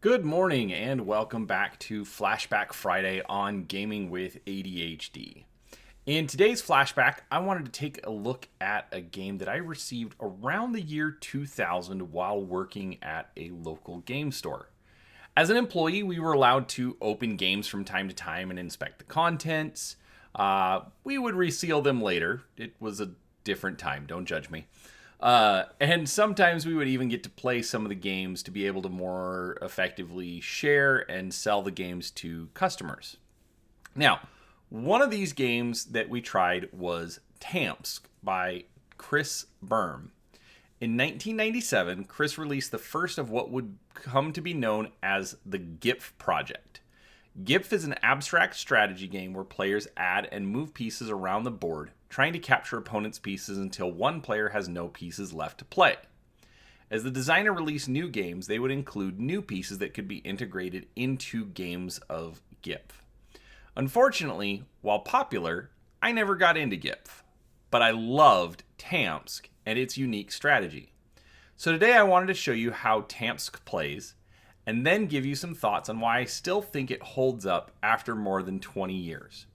Good morning and welcome back to Flashback Friday on Gaming with ADHD. In today's Flashback, I wanted to take a look at a game that I received around the year 2000 while working at a local game store. As an employee, we were allowed to open games from time to time and inspect the contents. We would reseal them later. It was a different time, don't judge me. And sometimes we would even get to play some of the games to be able to more effectively share and sell the games to customers. Now, one of these games that we tried was TAMSK by Chris Berm. In 1997, Chris released the first of what would come to be known as the GIPF project. GIPF is an abstract strategy game where players add and move pieces around the board, trying to capture opponents' pieces until one player has no pieces left to play. As the designer released new games, they would include new pieces that could be integrated into games of GIPF. Unfortunately, while popular, I never got into GIPF, but I loved TAMSK and its unique strategy. So today I wanted to show you how TAMSK plays, and then give you some thoughts on why I still think it holds up after more than 20 years.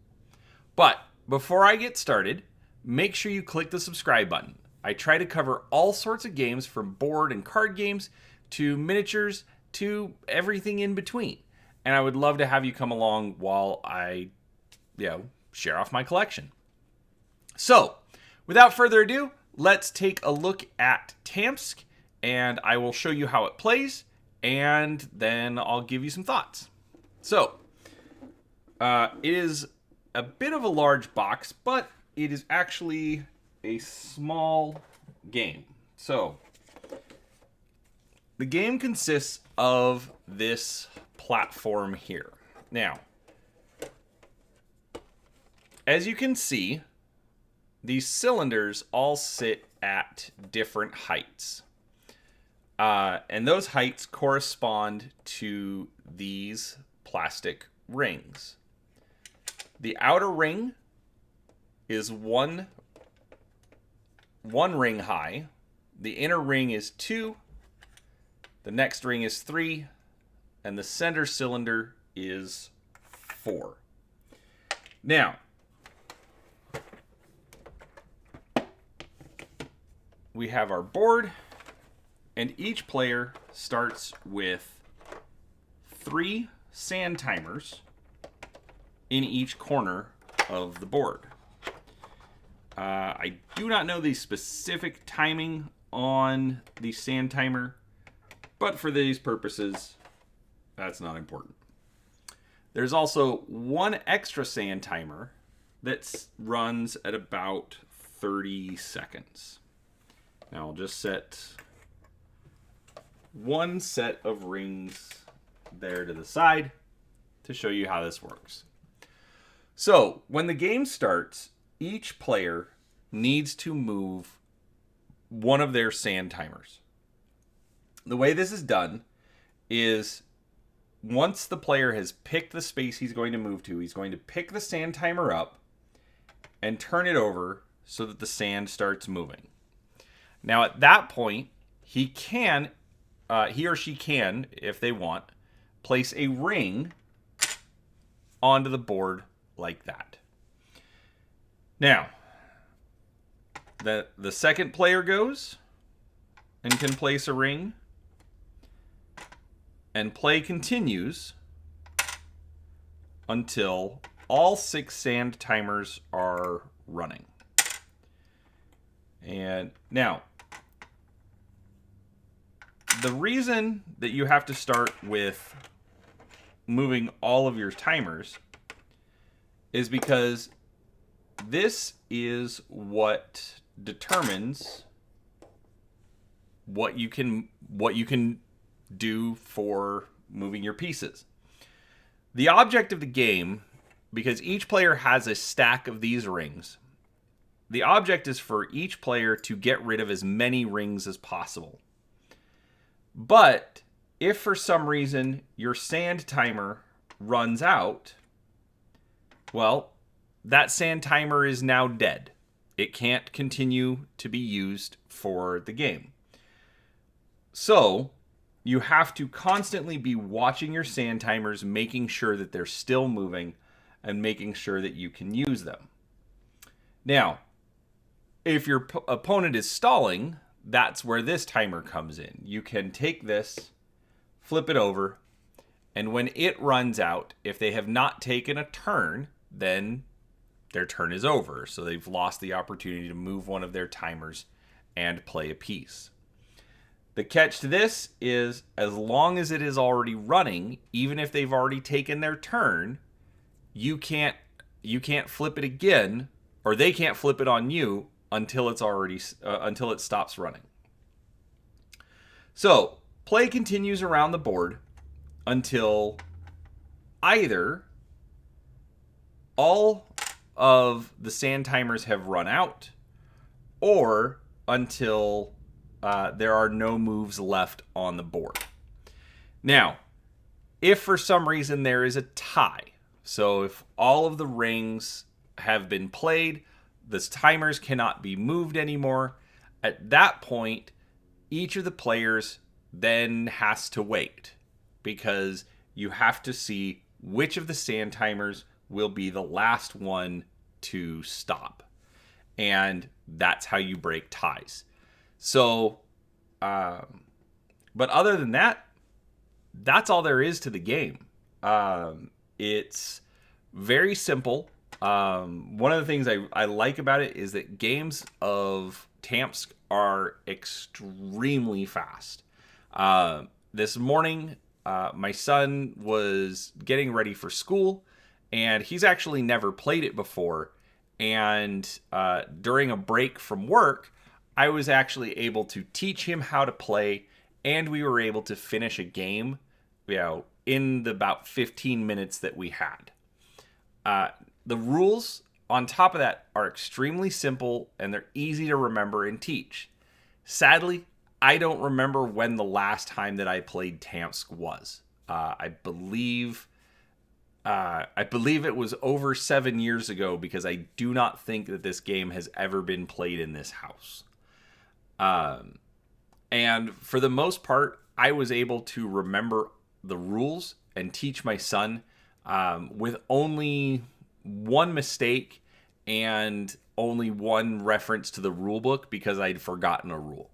But before I get started, make sure you click the subscribe button. I try to cover all sorts of games from board and card games to miniatures to everything in between. And I would love to have you come along while I, share off my collection. So, without further ado, let's take a look at TAMSK, and I will show you how it plays, and then I'll give you some thoughts. So, it is a bit of a large box, but it is actually a small game. So, the game consists of this platform here. Now, as you can see, these cylinders all sit at different heights. And those heights correspond to these plastic rings. The outer ring is one ring high. The inner ring is 2. The next ring is 3. And the center cylinder is 4. Now, we have our board, and each player starts with 3 sand timers in each corner of the board. I do not know the specific timing on the sand timer, but for these purposes, that's not important. There's also one extra sand timer that runs at about 30 seconds. Now I'll just set one set of rings there to the side to show you how this works. So, when the game starts, each player needs to move one of their sand timers. The way this is done is once the player has picked the space he's going to move to, he's going to pick the sand timer up and turn it over so that the sand starts moving. Now, at that point, he or she can, if they want, place a ring onto the board like that. Now, the second player goes and can place a ring, and play continues until all 6 sand timers are running. And now, the reason that you have to start with moving all of your timers is because this is what determines what you can do for moving your pieces. The object of the game, because each player has a stack of these rings, the object is for each player to get rid of as many rings as possible. But if for some reason your sand timer runs out, well, that sand timer is now dead. It can't continue to be used for the game. So, you have to constantly be watching your sand timers, making sure that they're still moving and making sure that you can use them. Now, if your opponent is stalling, that's where this timer comes in. You can take this, flip it over, and when it runs out, if they have not taken a turn, then their turn is over. So they've lost the opportunity to move one of their timers and play a piece. The catch to this is, as long as it is already running, even if they've already taken their turn, you can't flip it again, or they can't flip it on you until until it stops running. So play continues around the board until either all of the sand timers have run out, or until there are no moves left on the board. Now, if for some reason there is a tie, so if all of the rings have been played, the timers cannot be moved anymore, at that point, each of the players then has to wait, because you have to see which of the sand timers will be the last one to stop. And that's how you break ties. So, but other than that, that's all there is to the game. It's very simple. One of the things I like about it is that games of TAMSK are extremely fast. This morning, my son was getting ready for school, and he's actually never played it before. And during a break from work, I was actually able to teach him how to play, and we were able to finish a game, in the about 15 minutes that we had. The rules on top of that are extremely simple, and they're easy to remember and teach. Sadly, I don't remember when the last time that I played TAMSK was. I believe it was over 7 years ago, because I do not think that this game has ever been played in this house. And for the most part, I was able to remember the rules and teach my son with only one mistake and only one reference to the rule book, because I'd forgotten a rule.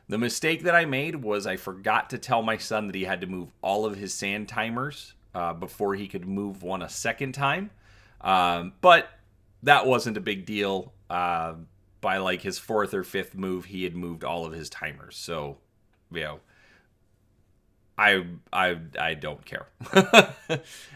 The mistake that I made was I forgot to tell my son that he had to move all of his sand timers before he could move one a second time. But that wasn't a big deal. By like his fourth or fifth move, he had moved all of his timers. So, I don't care.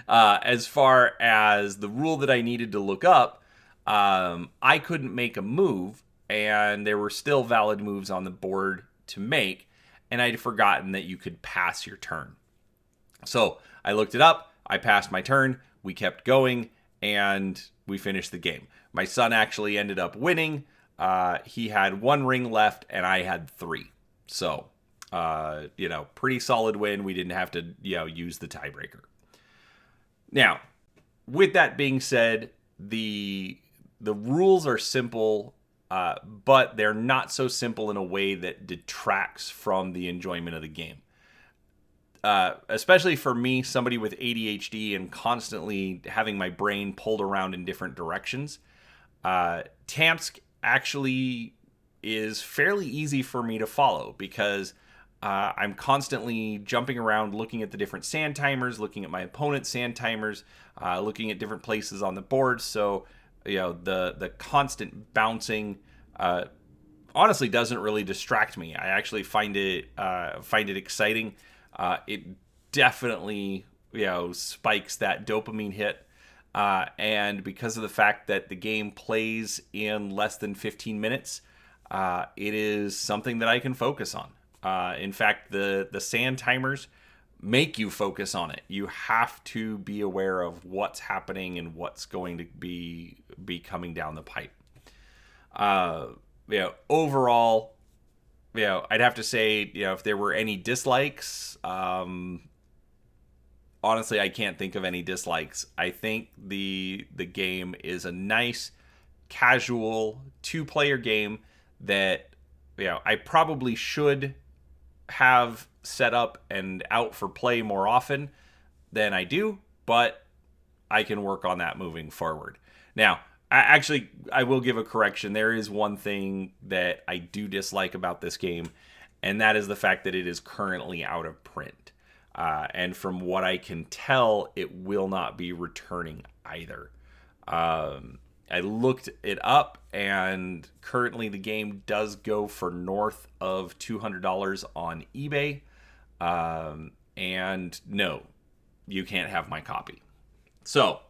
As far as the rule that I needed to look up, I couldn't make a move, and there were still valid moves on the board to make, and I'd forgotten that you could pass your turn. So I looked it up, I passed my turn, we kept going, and we finished the game. My son actually ended up winning. He had one ring left, and I had 3. So, pretty solid win. We didn't have to, use the tiebreaker. Now, with that being said, the rules are simple, but they're not so simple in a way that detracts from the enjoyment of the game. Especially for me, somebody with ADHD and constantly having my brain pulled around in different directions, TAMSK actually is fairly easy for me to follow, because I'm constantly jumping around, looking at the different sand timers, looking at my opponent's sand timers, looking at different places on the board. So, the constant bouncing honestly doesn't really distract me. I actually find it exciting. It definitely spikes that dopamine hit. And because of the fact that the game plays in less than 15 minutes, it is something that I can focus on. In fact, the sand timers make you focus on it. You have to be aware of what's happening and what's going to be coming down the pipe. Overall, I'd have to say, if there were any dislikes, honestly, I can't think of any dislikes. I think the game is a nice, casual, 2-player game that, I probably should have set up and out for play more often than I do, but I can work on that moving forward. Now, I will give a correction. There is one thing that I do dislike about this game, and that is the fact that it is currently out of print. And from what I can tell, it will not be returning either. I looked it up, and currently the game does go for north of $200 on eBay. And no, you can't have my copy. So,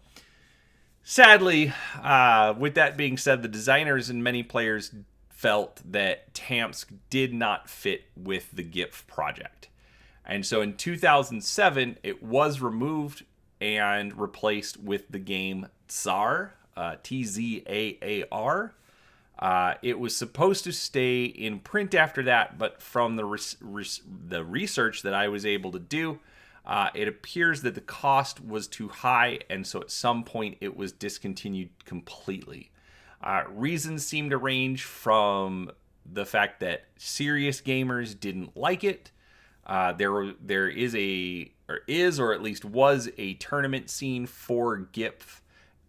sadly, with that being said, the designers and many players felt that TAMSK did not fit with the GIF project. And so in 2007, it was removed and replaced with the game Tzaar, Tzaar. It was supposed to stay in print after that, but from the research that I was able to do, it appears that the cost was too high, and so at some point it was discontinued completely. Reasons seem to range from the fact that serious gamers didn't like it. There is or at least was a tournament scene for GIF,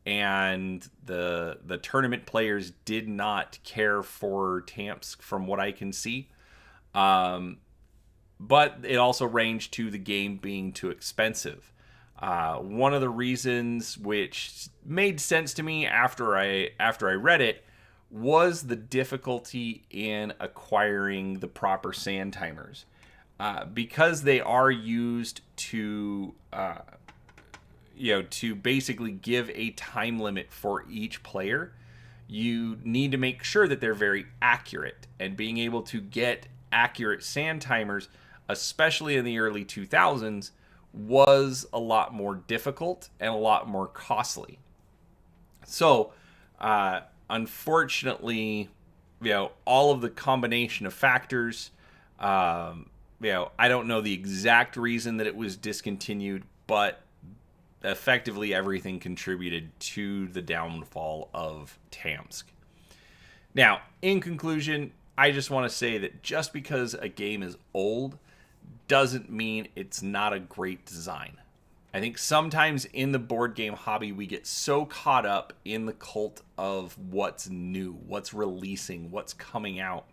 and the tournament players did not care for TAMSK from what I can see. But it also ranged to the game being too expensive. One of the reasons which made sense to me after I read it was the difficulty in acquiring the proper sand timers. Because they are used to to basically give a time limit for each player, you need to make sure that they're very accurate. And being able to get accurate sand timers, especially in the early 2000s, was a lot more difficult and a lot more costly. So, unfortunately, all of the combination of factors, I don't know the exact reason that it was discontinued, but effectively everything contributed to the downfall of TAMSK. Now, in conclusion, I just want to say that just because a game is old doesn't mean it's not a great design. I think sometimes in the board game hobby, we get so caught up in the cult of what's new, what's releasing, what's coming out,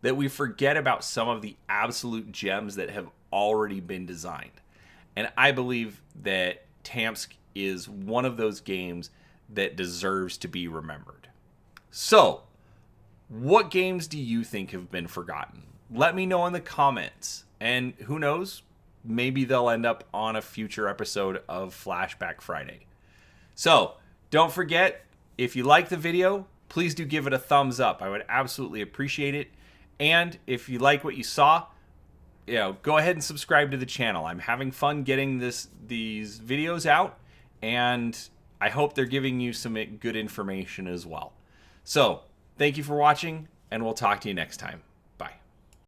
that we forget about some of the absolute gems that have already been designed. And I believe that TAMSK is one of those games that deserves to be remembered. So, what games do you think have been forgotten? Let me know in the comments. And who knows, maybe they'll end up on a future episode of Flashback Friday. So, don't forget, if you like the video, please do give it a thumbs up. I would absolutely appreciate it. And if you like what you saw, go ahead and subscribe to the channel. I'm having fun getting these videos out, and I hope they're giving you some good information as well. So, thank you for watching, and we'll talk to you next time.